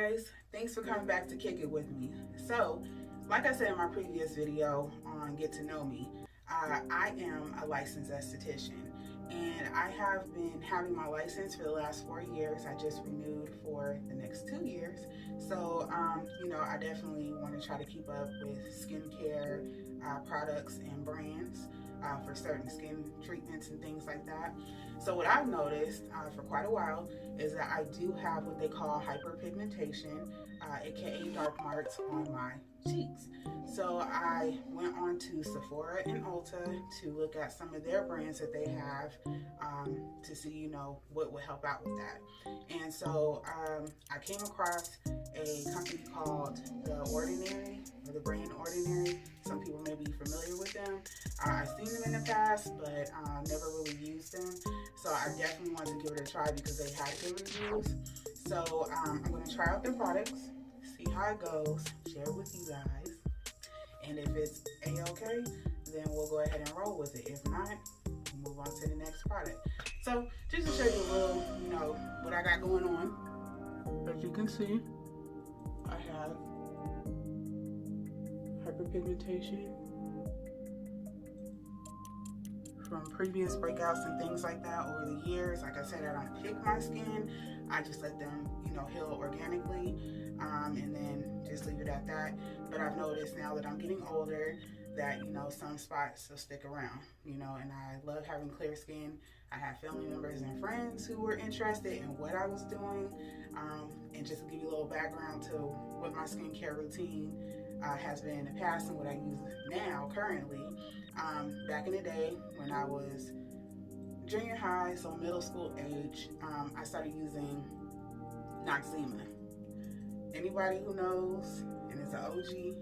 guys, thanks for coming back to kick it with me. So, like I said in my previous video on Get to Know Me, I am a licensed esthetician and I have been having my license for the last 4 years. I just renewed for the next 2 years. So, I definitely want to try to keep up with skincare products and brands for certain skin treatments and things like that. So what I've noticed for quite a while is that I do have what they call hyperpigmentation, aka dark marks on my cheeks. So I went on to Sephora and Ulta to look at some of their brands that they have to see, what would help out with that. And so I came across a company called The Ordinary, or the brand Ordinary. Some people may be familiar with them. I've seen them in the past, but never really used them. So I definitely want to give it a try because they had good reviews. So I'm going to try out their products, see how it goes, share it with you guys. And if it's a-okay, then we'll go ahead and roll with it. If not, we'll move on to the next product. So just to show you a little, what I got going on. As you can see, I have hyperpigmentation from previous breakouts and things like that over the years. Like I said, I don't pick my skin. I just let them, heal organically, and then just leave it at that. But I've noticed now that I'm getting older that, some spots will stick around, and I love having clear skin. I have family members and friends who were interested in what I was doing. And just to give you a little background to what my skincare routine has been in the past and what I use now currently. Back in the day when I was junior high, so middle school age, I started using Noxzema. Anybody who knows and is an OG,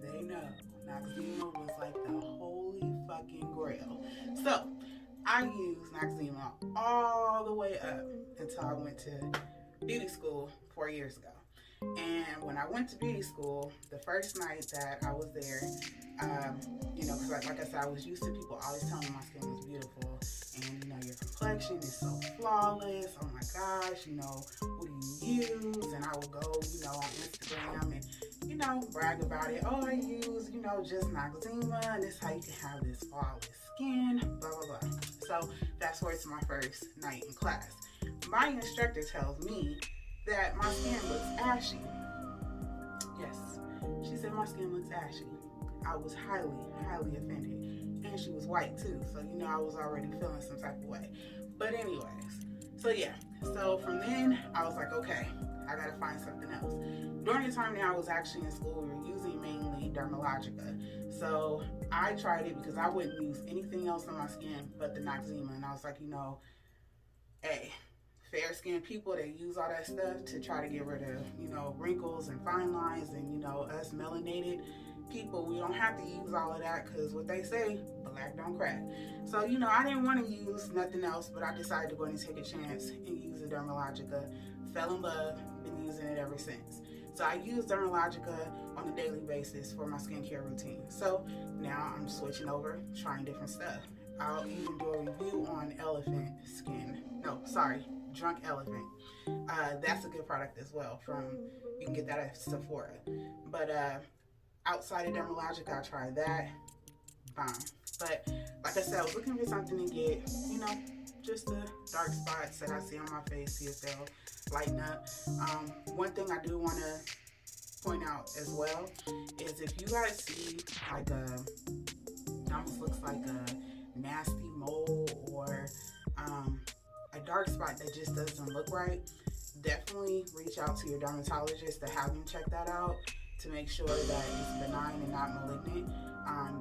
they know Noxzema was like the holy fucking grail. So I used Noxzema all the way up until I went to beauty school 4 years ago. And when I went to beauty school, the first night that I was there, because like I said, I was used to people always telling me my skin was beautiful, and your complexion is so flawless. Oh my gosh, what do you use? And I would go, on Instagram and brag about it. Oh, I use, just Noxzema, and this is how you can have this flawless skin, blah blah blah. So that's where it's my first night in class. My instructor tells me that my skin looks ashy. Yes, she said my skin looks ashy. I was highly, highly offended. And she was white too, so I was already feeling some type of way. But anyways, so yeah. So from then, I was like, okay, I gotta find something else. During the time that I was actually in school, we were using mainly Dermalogica. So I tried it because I wouldn't use anything else on my skin but the Noxzema. And I was like, hey, fair skinned people, they use all that stuff to try to get rid of, wrinkles and fine lines, and, us melanated people, we don't have to use all of that because what they say, black don't crack. So, I didn't want to use nothing else, but I decided to go and take a chance and use the Dermalogica. Fell in love, been using it ever since. So I use Dermalogica on a daily basis for my skincare routine. So now I'm switching over, trying different stuff. I'll even do a review on Drunk Elephant. That's a good product as well. You can get that at Sephora. But outside of Dermalogica, I tried that. Bomb. But like I said, I was looking for something to get, just the dark spots that I see on my face, see if they'll lighten up. One thing I do want to point out as well is if you guys see like it almost looks like a nasty mole or a dark spot that just doesn't look right, definitely reach out to your dermatologist to have them check that out to make sure that it's benign and not malignant.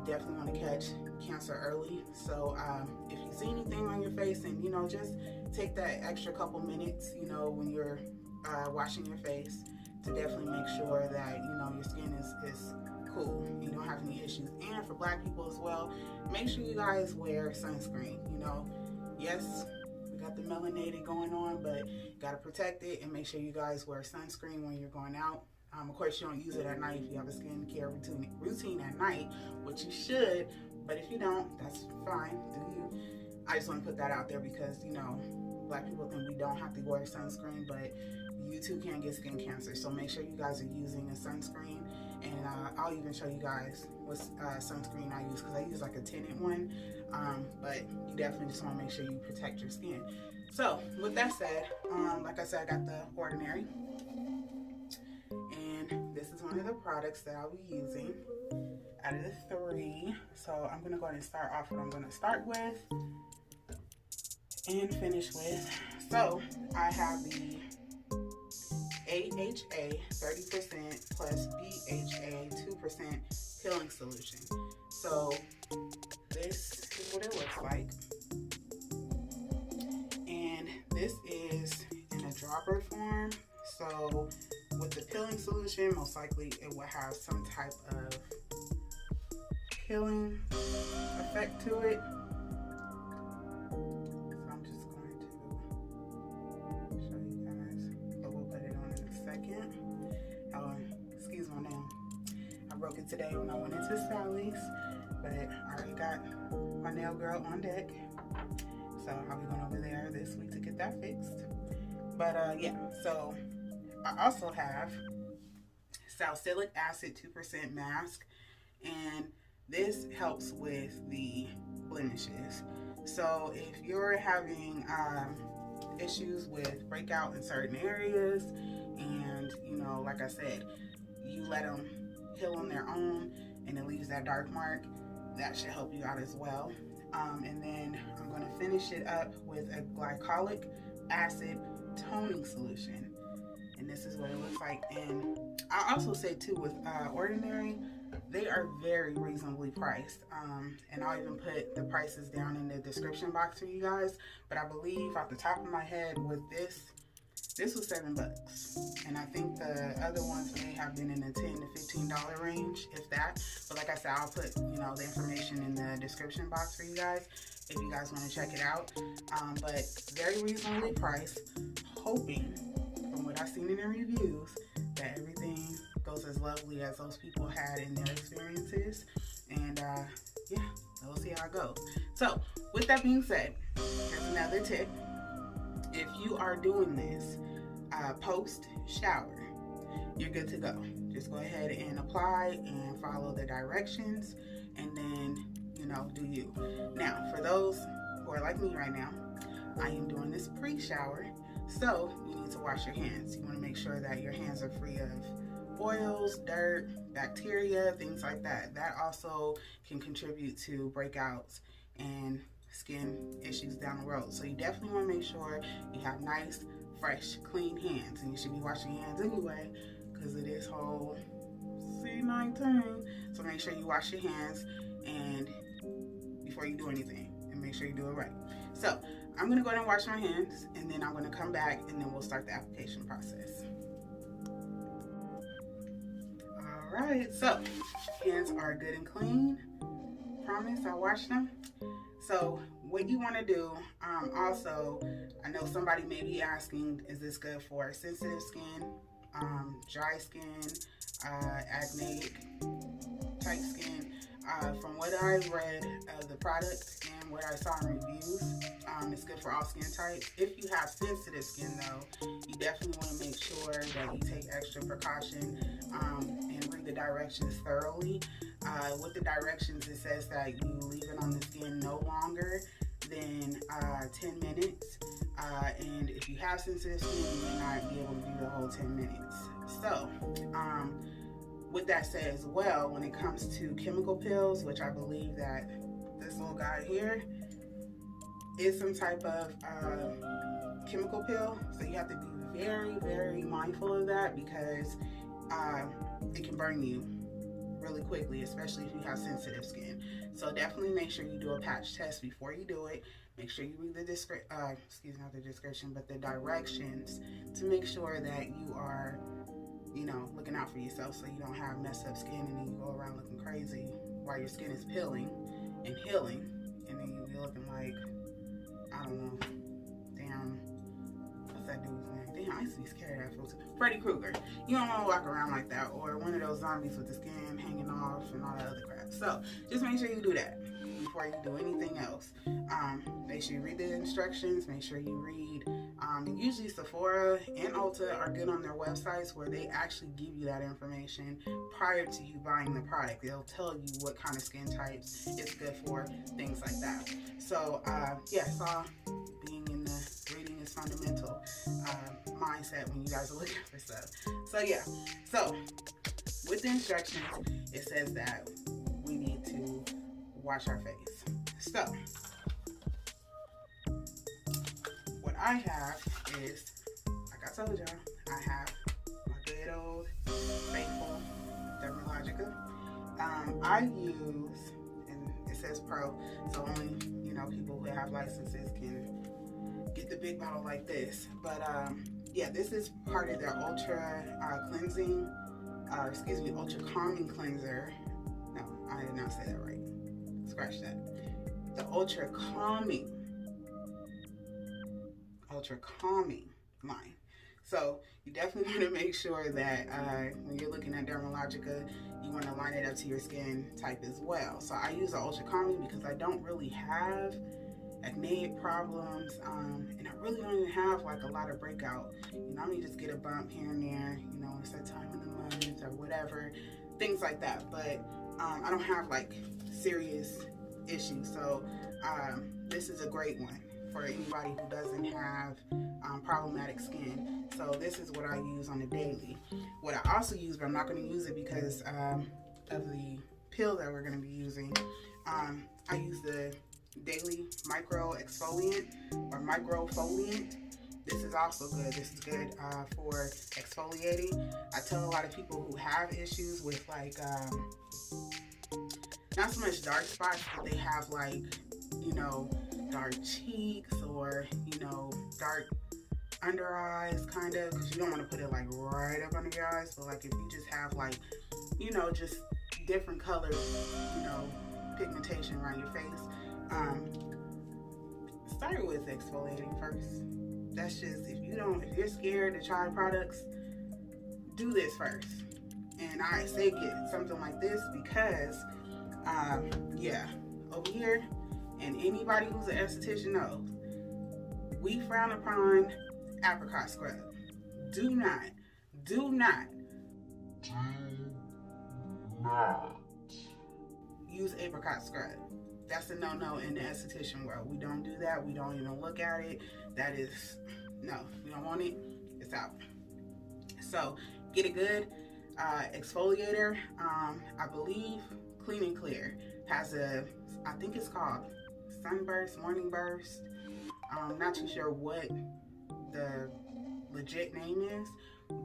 Definitely want to catch cancer early. So if you see anything on your face, and just take that extra couple minutes, when you're washing your face, to definitely make sure that your skin is cool, you don't have any issues. And for black people as well, make sure you guys wear sunscreen. Yes, we got the melanated going on, but you got to protect it and make sure you guys wear sunscreen when you're going out. Of course, you don't use it at night if you have a skincare routine at night, which you should, but if you don't, that's fine, do you? I just want to put that out there because, black people think we don't have to wear sunscreen, but you too can get skin cancer. So make sure you guys are using a sunscreen, and I'll even show you guys what sunscreen I use, because I use like a tinted one, but you definitely just want to make sure you protect your skin. So with that said, like I said, I got the Ordinary, and this is one of the products that I'll be using out of the 3. So I'm gonna go ahead and start off what I'm gonna start with and finish with. So I have the AHA 30% plus BHA 2% peeling solution. So this is what it looks like, and this is in a dropper form. So with the peeling solution, most likely it will have some type of peeling effect to it. So I'm just going to show you guys, but we'll put it on in a second. Excuse my nail. I broke it today when I went into Sally's, but I already got my nail girl on deck. So I'll be going over there this week to get that fixed. But yeah, so I also have salicylic acid 2% mask, and this helps with the blemishes. So if you're having issues with breakout in certain areas, and you know, like I said, you let them heal on their own and it leaves that dark mark, that should help you out as well. And then I'm going to finish it up with a glycolic acid toning solution, and this is what it looks like. And I also say too, with Ordinary, they are very reasonably priced, and I'll even put the prices down in the description box for you guys. But I believe off the top of my head, with this was $7, and I think the other ones may have been in the $10 to $15 range, if that. But like I said, I'll put, you know, the information in the description box for you guys if you guys want to check it out. But very reasonably priced, hoping from what I've seen in the reviews that everything goes as lovely as those people had in their experiences. And yeah, we'll see how it goes. So with that being said, here's another tip. If you are doing this post shower, you're good to go. Just go ahead and apply and follow the directions, and then, you know, do you. Now, for those who are like me right now, I am doing this pre-shower, so you need to wash your hands. You want to make sure that your hands are free of oils, dirt, bacteria, things like that. That also can contribute to breakouts and skin issues down the road. So you definitely want to make sure you have nice, fresh, clean hands, and you should be washing your hands anyway, because it is whole C19. So make sure you wash your hands and before you do anything, and make sure you do it right. So I'm gonna go ahead and wash my hands, and then I'm gonna come back, and then we'll start the application process. All right, so hands are good and clean. Promise I washed them. So what you want to do, also, I know somebody may be asking, is this good for sensitive skin, dry skin, acne type skin? From what I've read of the product and what I saw in reviews, it's good for all skin types. If you have sensitive skin though, you definitely want to make sure that you take extra precaution and read the directions thoroughly. With the directions, it says that you leave it on the skin no longer than 10 minutes. And if you have sensitive skin, you may not be able to do the whole 10 minutes. So, with that said as well, when it comes to chemical peels, which I believe that this little guy here is some type of chemical peel, so you have to be very, very mindful of that, because it can burn you really quickly, especially if you have sensitive skin. So definitely make sure you do a patch test before you do it. Make sure you read the not the description, but the directions, to make sure that you are, you know, looking out for yourself, so you don't have messed up skin and then you go around looking crazy while your skin is peeling and healing, and then you'll be looking like, I don't know, damn, what's that dude's name? Damn, I used to be scared of that fool too. Freddy Krueger. You don't want to walk around like that, or one of those zombies with the skin hanging off and all that other crap. So just make sure you do that before you do anything else. Make sure you read the instructions. Make sure you read And usually Sephora and Ulta are good on their websites where they actually give you that information prior to you buying the product. They'll tell you what kind of skin types it's good for, things like that. So yeah, I saw being in the reading is fundamental mindset when you guys are looking for stuff. So yeah, so with the instructions, it says that we need to wash our face. So what I have is, like I told y'all, I have my good old faithful Dermalogica. I use, and it says Pro, so only, you know, people who have licenses can get the big bottle like this. But yeah, this is part of their ultra cleansing, ultra calming cleanser. No, I did not say that right. Scratch that. The ultra calming line. So you definitely want to make sure that when you're looking at Dermalogica, you want to line it up to your skin type as well. So I use the ultra calming because I don't really have acne problems, and I really don't even have like a lot of breakout. You know, I may just get a bump here and there, you know, it's that time of the month or whatever, things like that. But I don't have like serious issues. So this is a great one for anybody who doesn't have problematic skin. So this is what I use on a daily. What I also use, but I'm not going to use it because of the pill that we're going to be using. I use the daily micro exfoliant or microfoliant. This is also good. This is good for exfoliating. I tell a lot of people who have issues with like not so much dark spots, but they have like, you know, dark cheeks or, you know, dark under eyes, kind of, because you don't want to put it like right up under your eyes, but like if you just have like, you know, just different colors, you know, pigmentation around your face, start with exfoliating first. That's just, if you're scared to try products, do this first. And I say get something like this because yeah, over here, and anybody who's an esthetician knows, we frown upon apricot scrub. Do not use apricot scrub. That's a no-no in the esthetician world. We don't do that. We don't even look at it. That is, no, we don't want it. It's out. So get a good exfoliator. I believe Clean and Clear has I think it's called Sunburst, Morning Burst. I'm not too sure what the legit name is,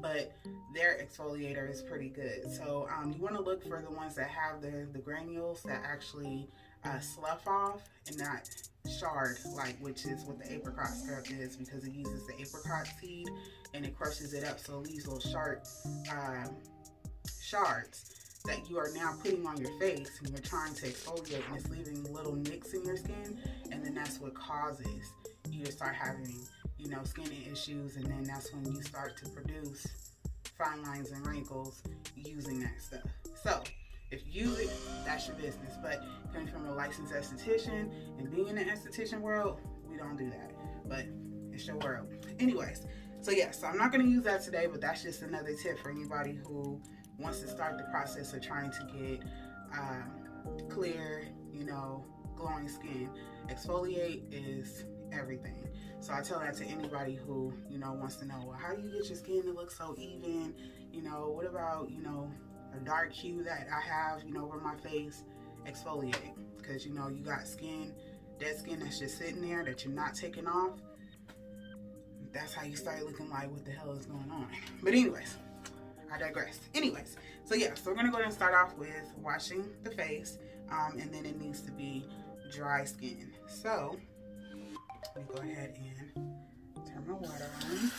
but their exfoliator is pretty good. So you want to look for the ones that have the granules that actually slough off and not shard, like, which is what the apricot scrub is, because it uses the apricot seed and it crushes it up, so it leaves little shards that you are now putting on your face, and you're trying to exfoliate, and it's leaving little nicks in your skin, and then that's what causes you to start having, you know, skin issues, and then that's when you start to produce fine lines and wrinkles using that stuff. So if you use it, that's your business. But coming from a licensed esthetician and being in the esthetician world, we don't do that. But it's your world. Anyways, so yeah, so I'm not going to use that today, but that's just another tip for anybody who wants to start the process of trying to get clear, you know, glowing skin. Exfoliate is everything. So I tell that to anybody who, you know, wants to know, well, how do you get your skin to look so even? You know, what about, you know, a dark hue that I have, you know, over my face? Exfoliate, because, you know, you got skin, dead skin that's just sitting there that you're not taking off. That's how you start looking like, what the hell is going on? But anyways, I digress. Anyways, so yeah, so we're gonna go ahead and start off with washing the face, and then it needs to be dry skin. So let me go ahead and turn my water on.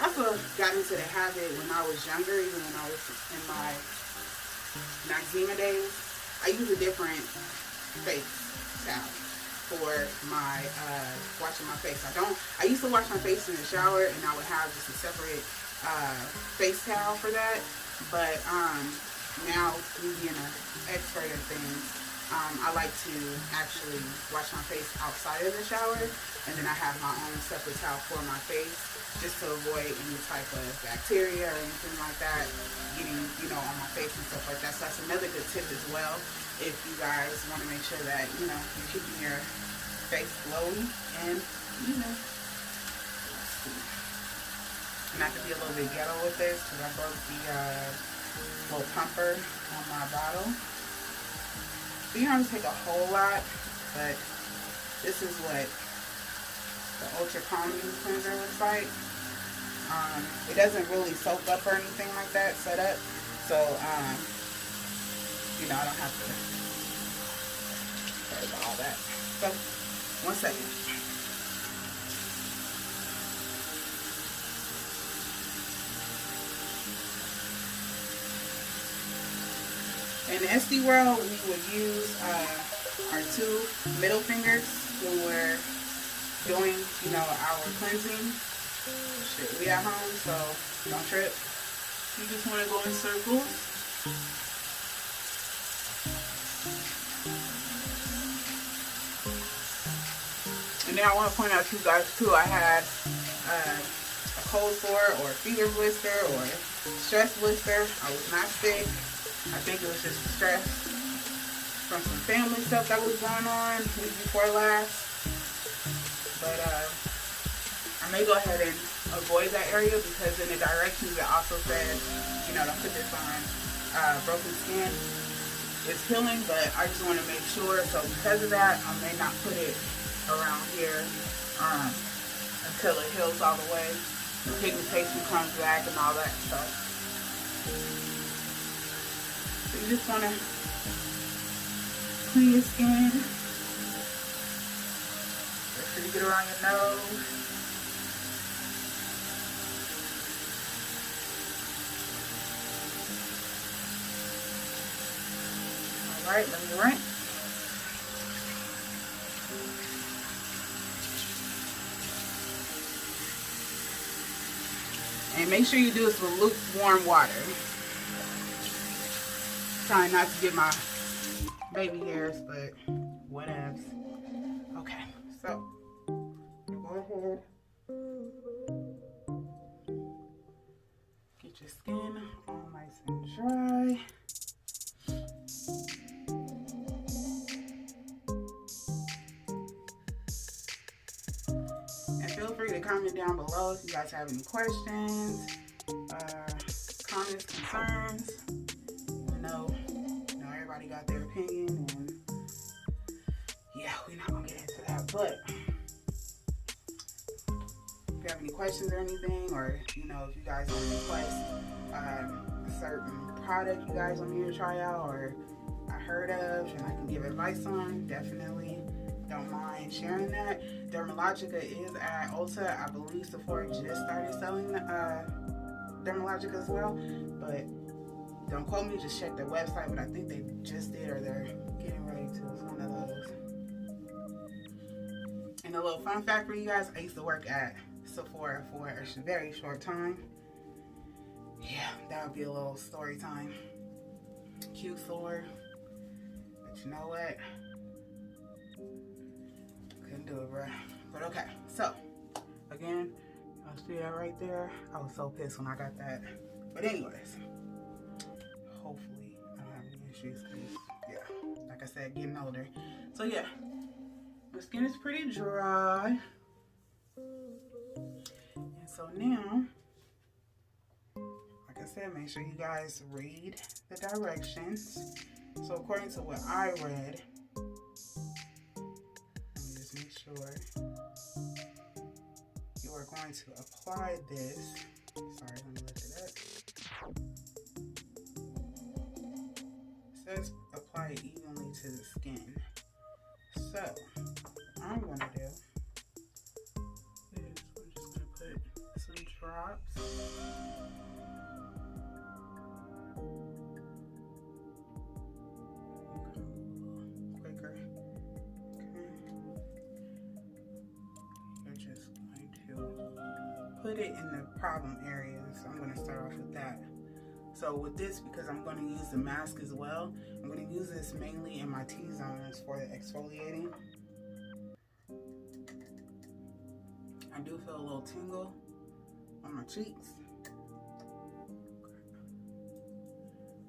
I also got into the habit when I was younger, even when I was in my Maxima days, I use a different face towel for my washing my face. I used to wash my face in the shower, and I would have just a separate face towel for that. But now, me being an expert at things, I like to actually wash my face outside of the shower, and then I have my own separate towel for my face, just to avoid any type of bacteria or anything like that getting, on my face and stuff like that. So that's another good tip as well, if you guys want to make sure that, you're keeping your face glowy. And, and I can be a little bit ghetto with this because I broke the little pumper on my bottle. So you don't have to take a whole lot, but this is what the Ultra Calming Cleanser looks like. It doesn't really soak up or anything like that, set up. So, I don't have to worry about all that. So, 1 second. In the SD world, we would use our 2 middle fingers when we're doing, our cleansing. Shit, we at home, so don't trip. You just want to go in circles. And then I want to point out to you guys too, I had a cold sore or a fever blister or stress blister. I was not sick. I think it was just stress from some family stuff that was going on week before last. But I may go ahead and avoid that area because in the directions it also says, don't put this on broken skin. It's healing, but I just want to make sure. So because of that, I may not put it around here until it heals all the way. The pigmentation comes back and all that stuff. So you just want to clean your skin. Make sure you get around your nose. Alright, let me rinse. And make sure you do this with lukewarm water. Trying not to get my baby hairs, but whatevs. Okay, so go ahead. Get your skin all nice and dry. And feel free to comment down below if you guys have any questions, comments, concerns. Everybody got their opinion, and yeah, we're not gonna get into that. But if you have any questions or anything, or if you guys want to request a certain product you guys want me to try out or I heard of and I can give advice on, definitely don't mind sharing that. Dermalogica is at Ulta. I believe Sephora just started selling Dermalogica as well, but don't quote me, just check their website, but I think they just did or they're getting ready to. It's one of those. And a little fun fact for you guys, I used to work at Sephora for a very short time. Yeah, that would be a little story time. Cute story. But you know what? Couldn't do it, bro. But okay, so again, I'll see that right there. I was so pissed when I got that. But anyways, hopefully I don't have any issues. Yeah, like I said, getting older. So yeah, my skin is pretty dry. And so now, like I said, make sure you guys read the directions. So according to what I read, let me just make sure. You are going to apply this. Sorry, let me look it up. It says apply it evenly to the skin. So, what I'm going to do is I'm just going to put some drops. Quicker. Okay. You're just going to put it in the problem area. So I'm going to start off with that. So with this, because I'm going to use the mask as well, I'm going to use this mainly in my T-zones for the exfoliating. I do feel a little tingle on my cheeks.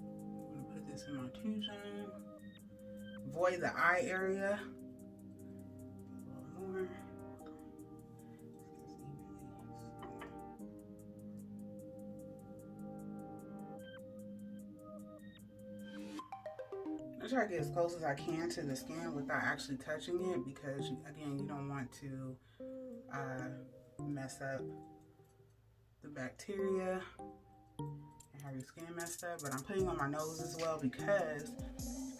I'm going to put this in my T-zone. Avoid the eye area. A little more. I try to get as close as I can to the skin without actually touching it, because again, you don't want to mess up the bacteria and have your skin messed up. But I'm putting on my nose as well because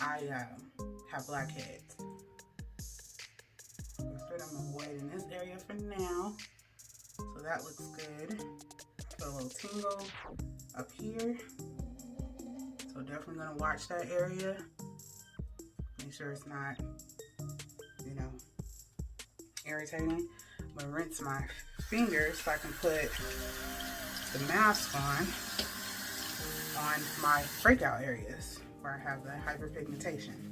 I have blackheads. I'm avoiding this area for now, so that looks good. I feel a little tingle up here, so definitely gonna watch that area. Make sure it's not, you know, irritating. I'm gonna rinse my fingers so I can put the mask on my breakout areas where I have the hyperpigmentation.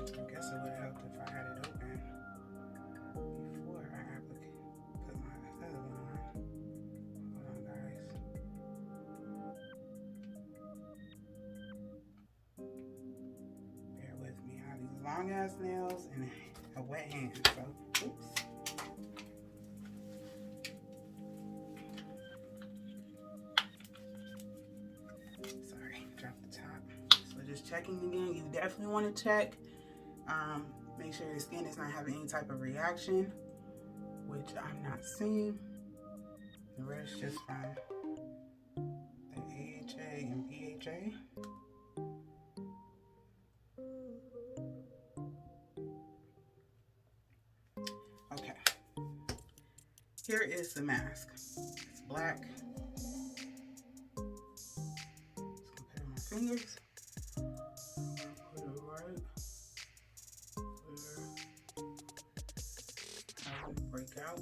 I guess it would have helped if I had it open before I put my other one on. Hold on, guys. Bear with me. I have these long ass nails and a wet hand, so oops. Sorry, dropped the top. So just checking again. You definitely want to check. Make sure your skin is not having any type of reaction, which I'm not seeing. The rest just from the AHA and BHA. Okay, here is the mask. It's black. Just gonna put it on my fingers. I'm gonna put it right where I would break out.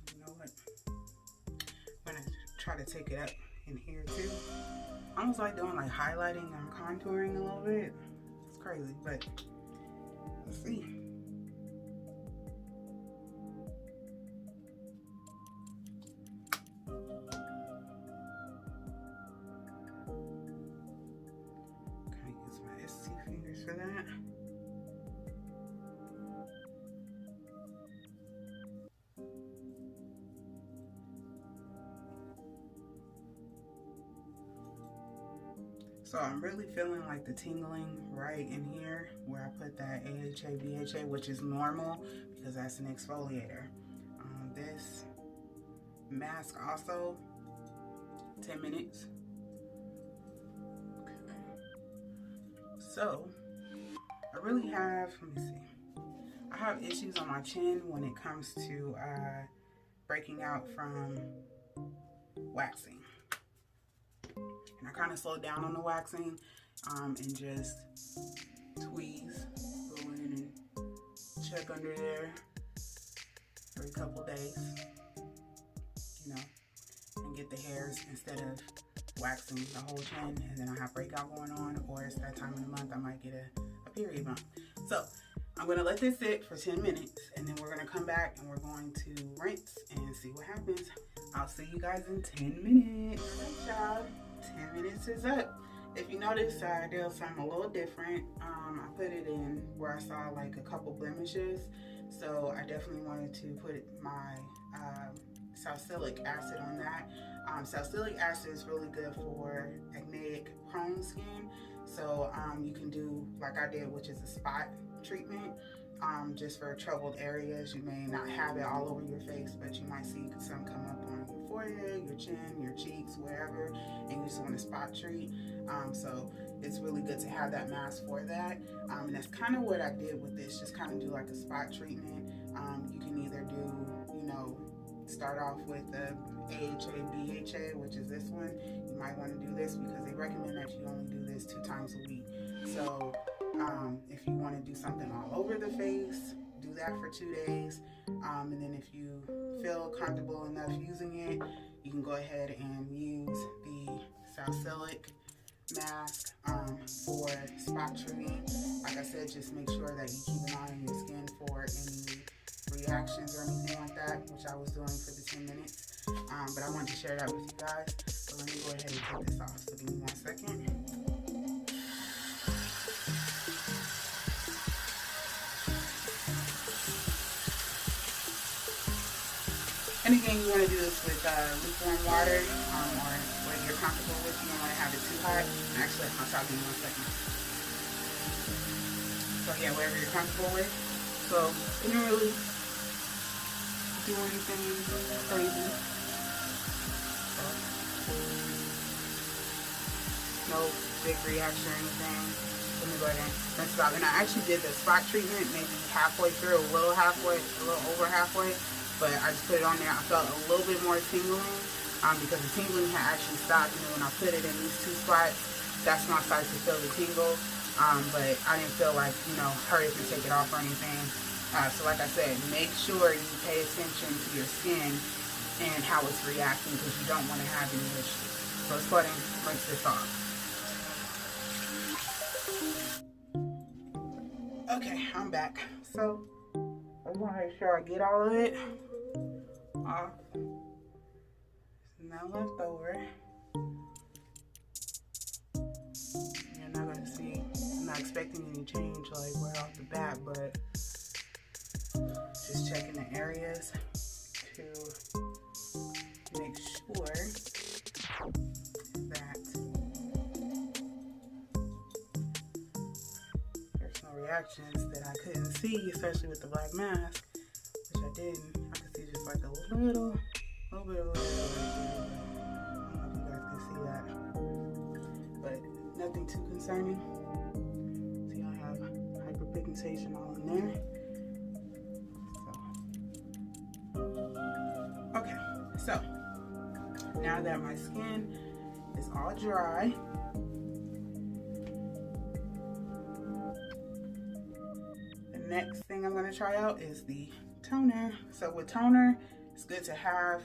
You know what? I'm gonna try to take it up in here too. Almost like doing like highlighting and contouring a little bit. It's crazy, but let's see. Kind of use my SC fingers for that. So I'm really feeling like the tingling right in here where I put that AHA, BHA, which is normal because that's an exfoliator. This mask also, 10 minutes. Okay. So I really have, let me see. I have issues on my chin when it comes to breaking out from waxing. And I kind of slowed down on the waxing and just tweeze, go in and check under there every couple days, you know, and get the hairs instead of waxing the whole chin and then I have breakout going on, or it's that time of the month I might get a period bump. So I'm going to let this sit for 10 minutes and then we're going to come back and we're going to rinse and see what happens. I'll see you guys in 10 minutes. All right, y'all. 10 minutes is up. If you notice, I did something a little different. I put it in where I saw like a couple blemishes. So I definitely wanted to put my salicylic acid on that. Salicylic acid is really good for acneic prone skin. So you can do like I did, which is a spot treatment. Just for troubled areas. You may not have it all over your face, but you might see some come up on your forehead, your chin, your cheeks, wherever, and you just want to spot treat. So it's really good to have that mask for that. And that's kind of what I did with this, just kind of do like a spot treatment. You can either do, you know, start off with the AHA, BHA, which is this one. You might want to do this because they recommend that you only do this 2 times a week. So if you want to do something all over the face, do that for 2 days. And then if you feel comfortable enough using it, you can go ahead and use the salicylic mask for spot treating. Like I said, just make sure that you keep an eye on your skin for any reactions or anything like that, which I was doing for the 10 minutes. But I wanted to share that with you guys. So let me go ahead and take this off. So give me 1 second. And again, you want to do this with lukewarm water or whatever you're comfortable with. You don't want to have it too hot. Actually, I'll talk to you in 1 second. So yeah, whatever you're comfortable with. So you don't really do anything crazy. So, no big reaction or anything. Let me go ahead and rinse it out. And I actually did the spot treatment maybe halfway through, a little over halfway. But I just put it on there. I felt a little bit more tingling because the tingling had actually stopped. You know, when I put it in these 2 spots, that's when I started to feel the tingle. But I didn't feel like, you know, hurry up and take it off or anything. So like I said, make sure you pay attention to your skin and how it's reacting because you don't want to have any issues. So let's go ahead and rinse this off. Okay, I'm back. So I want to make sure I get all of it off. There's none left over. You're not going to see, I'm not expecting any change like right off the bat, but just checking the areas to make sure that there's no reactions that I couldn't see, especially with the black mask, which I didn't. I could see just like a little bit of oil right there. I don't know if you guys can see that, but nothing too concerning. See, I have hyperpigmentation all in there. Okay, so now that my skin is all dry, the next thing I'm going to try out is the toner. So with toner, it's good to have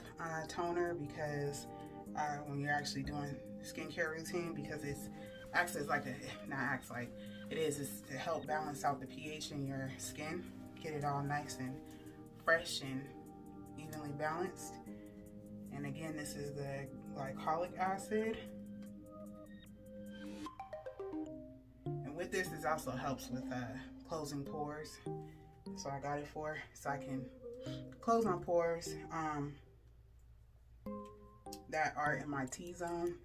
toner because when you're actually doing skincare routine, because it's acts as like it's to help balance out the pH in your skin, get it all nice and fresh and evenly balanced. And again, this is the glycolic acid. And with this, this also helps with closing pores. So I got it for, so I can close my pores that are in my T-zone,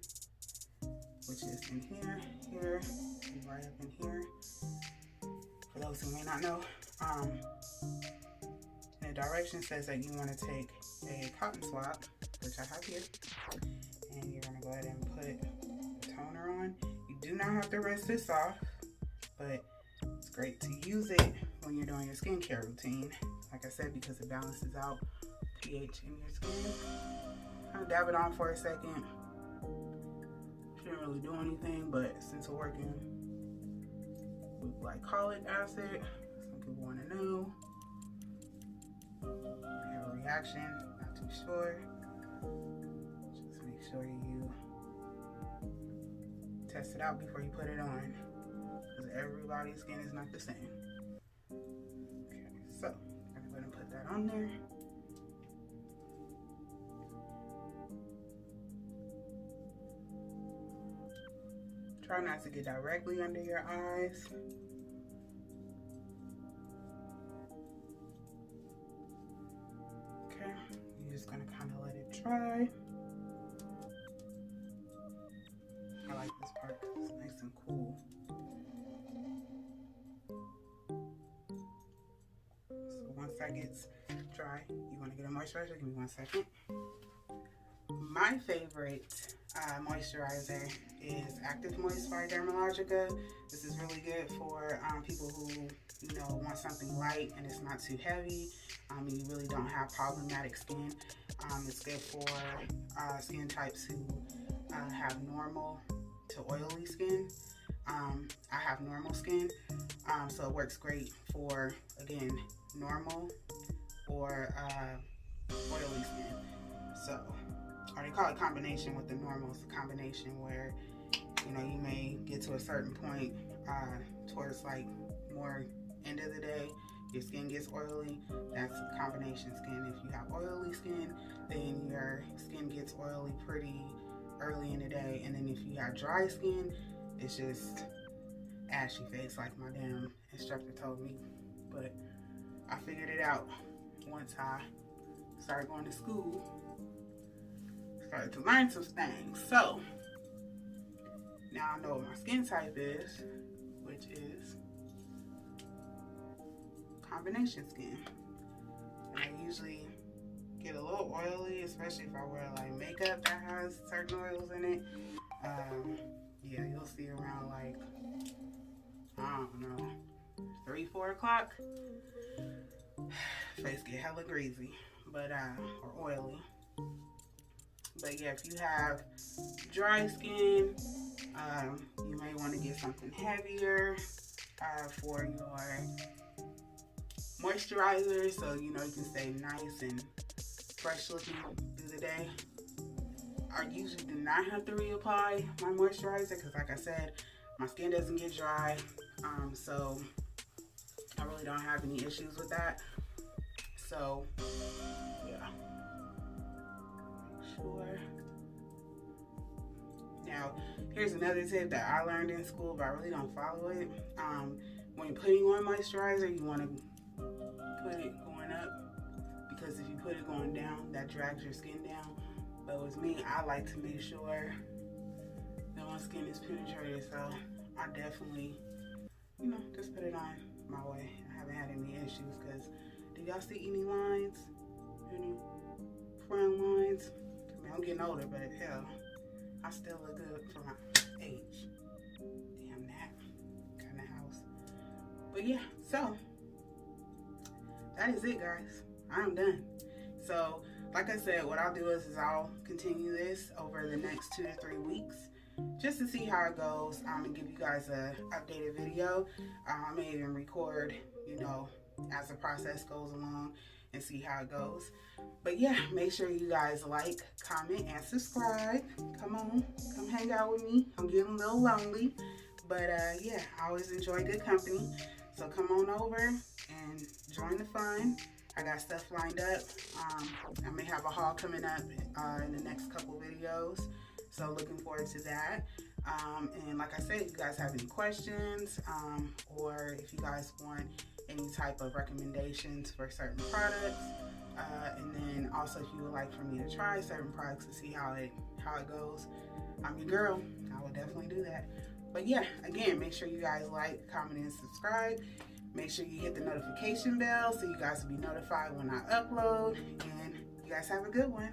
which is in here, and right up in here. For those who may not know, the direction says that you want to take a cotton swab, which I have here, and you're going to go ahead and put the toner on. You do not have to rinse this off, but it's great to use it when you're doing your skincare routine, like I said, because it balances out pH in your skin. Kind of dab it on for a second. Shouldn't really do anything, but since we're working with glycolic acid, some people want to know. If you have a reaction, not too sure, just make sure you test it out before you put it on, because everybody's skin is not the same. Okay, so I'm going to put that on there. Try not to get directly under your eyes. Okay, you're just gonna kind of let it dry. I like this part because it's nice and cool. So once that gets dry, you want to get a moisturizer. Give me 1 second. My favorite moisturizer is Active Moist by Dermalogica. This is really good for people who, you know, want something light and it's not too heavy, and you really don't have problematic skin. It's good for skin types who have normal to oily skin. I have normal skin, so it works great for, again, normal or oily skin. So, or they call it combination with the normal. It's a combination where, you know, you may get to a certain point towards like more end of the day, your skin gets oily. That's a combination skin. If you have oily skin, then your skin gets oily pretty early in the day. And then if you have dry skin, it's just ashy face, like my damn instructor told me. But I figured it out once I started going to school, started to learn some things. So now I know what my skin type is, which is combination skin. And I usually get a little oily, especially if I wear like makeup that has certain oils in it. Yeah, you'll see around like, I don't know, 3-4 o'clock, face get hella greasy, but or oily. But yeah, if you have dry skin, you may want to get something heavier for your moisturizer, so you know you can stay nice and fresh looking through the day. I usually do not have to reapply my moisturizer because, like I said, my skin doesn't get dry, so I really don't have any issues with that. So yeah, sure. Now, here's another tip that I learned in school, but I really don't follow it. When you're putting on moisturizer, you want to put it going up, because if you put it going down, that drags your skin down. But with me, I like to make sure that my skin is penetrated, so I definitely, you know, just put it on my way. I haven't had any issues, because do y'all see any lines? Any frown lines? I mean, I'm getting older, but hell, I still look good for my age. Damn that kind of house. But yeah, so that is it, guys. I'm done. So, like I said, what I'll do is I'll continue this over the next 2 to 3 weeks, just to see how it goes, and give you guys a updated video. I may even record, you know, as the process goes along, and see how it goes. But yeah, make sure you guys like, comment, and subscribe. Come on, come hang out with me. I'm getting a little lonely, but yeah, I always enjoy good company. So come on over and join the fun. I got stuff lined up. I may have a haul coming up in the next couple videos, so looking forward to that. And like I said, if you guys have any questions, or if you guys want any type of recommendations for certain products, and then also if you would like for me to try certain products to see how it goes, I'm your girl. I will definitely do that. But yeah, again, make sure you guys like, comment, and subscribe. Make sure you hit the notification bell so you guys will be notified when I upload. And you guys have a good one.